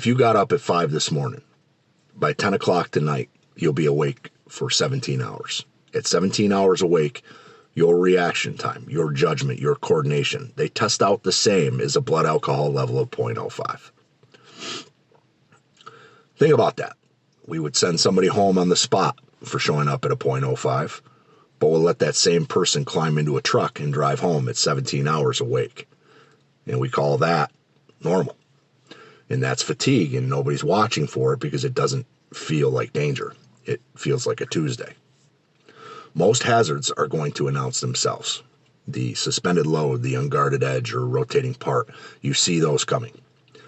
If you got up at 5 this morning, by 10 o'clock tonight, you'll be awake for 17 hours. At 17 hours awake, your reaction time, your judgment, your coordination, they test out the same as a blood alcohol level of 0.05. Think about that. We would send somebody home on the spot for showing up at a 0.05, but we'll let that same person climb into a truck and drive home at 17 hours awake. And we call that normal. And that's fatigue, and nobody's watching for it because it doesn't feel like danger. It feels like a Tuesday. Most hazards are going to announce themselves. The suspended load, the unguarded edge, or rotating part, you see those coming.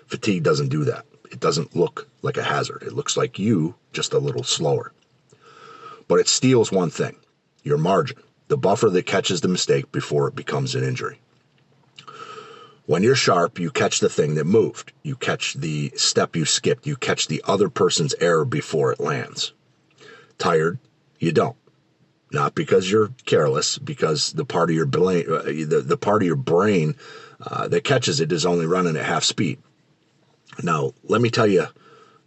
Fatigue doesn't do that. It doesn't look like a hazard. It looks like you, just a little slower. But it steals one thing, your margin, the buffer that catches the mistake before it becomes an injury. When you're sharp, you catch the thing that moved. You catch the step you skipped. You catch the other person's error before it lands. Tired, you don't. Not because you're careless, because the part of your brain, the part of your brain that catches it is only running at half speed. Now, let me tell you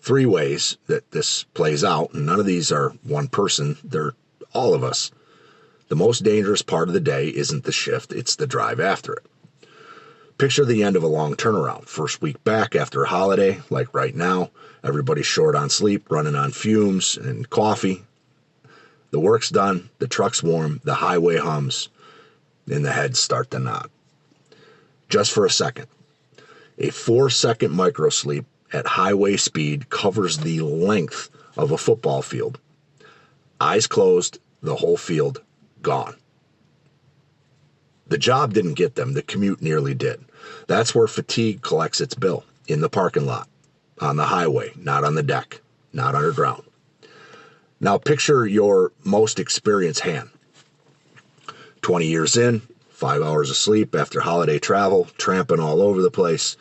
3 ways that this plays out, and none of these are one person. They're all of us. The most dangerous part of the day isn't the shift, it's the drive after it. Picture the end of a long turnaround. First week back after a holiday, like right now, everybody's short on sleep, running on fumes and coffee. The work's done, the truck's warm, the highway hums, and the heads start to nod. Just for a second. A 4-second microsleep at highway speed covers the length of a football field. Eyes closed, the whole field gone. The job didn't get them, the commute nearly did. That's where fatigue collects its bill, in the parking lot, on the highway, not on the deck, not underground. Now picture your most experienced hand. 20 years in, 5 hours of sleep after holiday travel, tramping all over the place.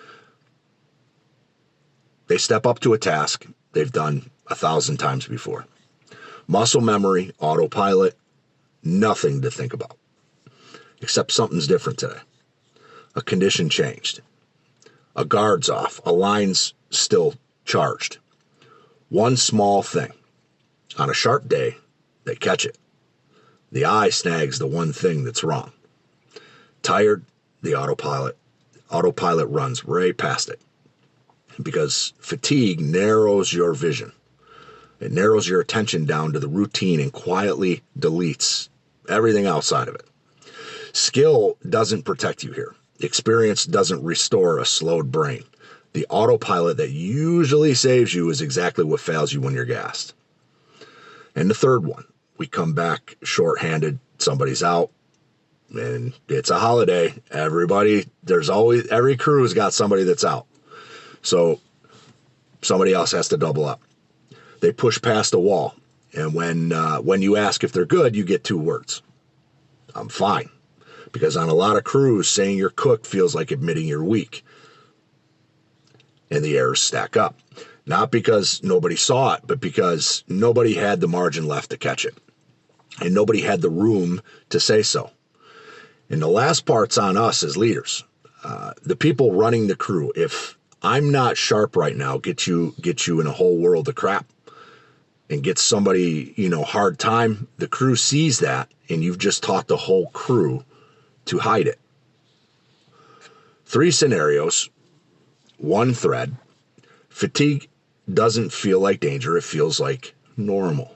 They step up to a task they've done 1,000 times before. Muscle memory, autopilot, nothing to think about. Except something's different today. A condition changed. A guard's off. A line's still charged. One small thing. On a sharp day, they catch it. The eye snags the one thing that's wrong. Tired, the autopilot runs right past it. Because fatigue narrows your vision. It narrows your attention down to the routine and quietly deletes everything outside of it. Skill doesn't protect you here. Experience doesn't restore a slowed brain. The autopilot that usually saves you is exactly what fails you when you're gassed. And the third one, we come back shorthanded, somebody's out, and it's a holiday. Every crew has got somebody that's out. So somebody else has to double up. They push past a wall, and when you ask if they're good, you get 2 words. I'm fine. Because on a lot of crews, saying you're cooked feels like admitting you're weak. And the errors stack up. Not because nobody saw it, but because nobody had the margin left to catch it. And nobody had the room to say so. And the last part's on us as leaders. The people running the crew. If I'm not sharp right now, get you in a whole world of crap and get somebody, hard time, the crew sees that, and you've just taught the whole crew to hide it. 3 scenarios, 1 thread. Fatigue doesn't feel like danger, it feels like normal.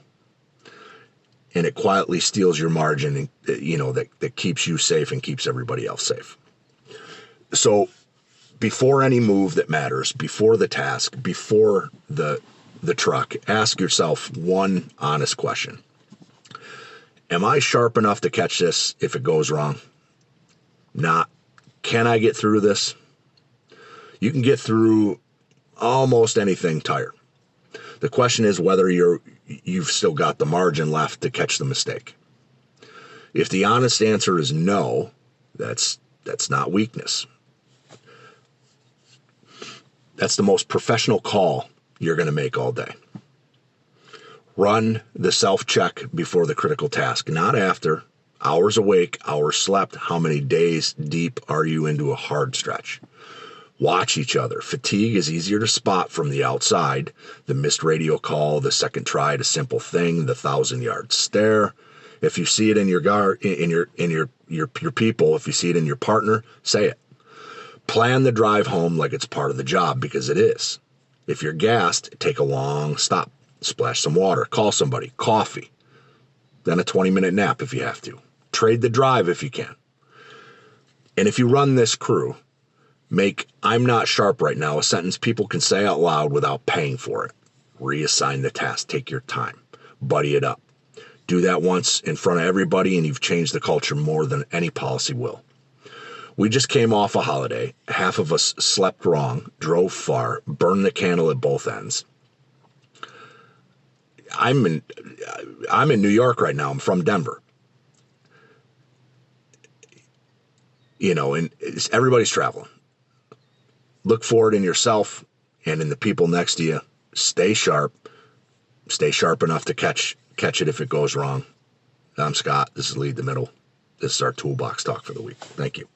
And it quietly steals your margin, and that keeps you safe and keeps everybody else safe. So before any move that matters, before the task, before the truck, ask yourself one honest question. Am I sharp enough to catch this if it goes wrong? Not, can I get through this? You can get through almost anything tired. The question is whether you've still got the margin left to catch the mistake. If the honest answer is no, that's not weakness. That's the most professional call you're going to make all day. Run the self-check before the critical task, not after. Hours awake, hours slept. How many days deep are you into a hard stretch? Watch each other. Fatigue is easier to spot from the outside. The missed radio call, the second try at a simple thing, the 1,000-yard stare. If you see it in your people, if you see it in your partner, say it. Plan the drive home like it's part of the job, because it is. If you're gassed, take a long stop. Splash some water. Call somebody. Coffee. Then a 20-minute nap if you have to. Trade the drive if you can. And if you run this crew, make "I'm not sharp right now" a sentence people can say out loud without paying for it. Reassign the task. Take your time. Buddy it up. Do that once in front of everybody, and you've changed the culture more than any policy will. We just came off a holiday. Half of us slept wrong, drove far, burned the candle at both ends. I'm in New York right now. I'm from Denver. And everybody's traveling. Look for it in yourself and in the people next to you. Stay sharp. Stay sharp enough to catch it if it goes wrong. I'm Scott. This is Lead the Middle. This is our Toolbox talk for the week. Thank you.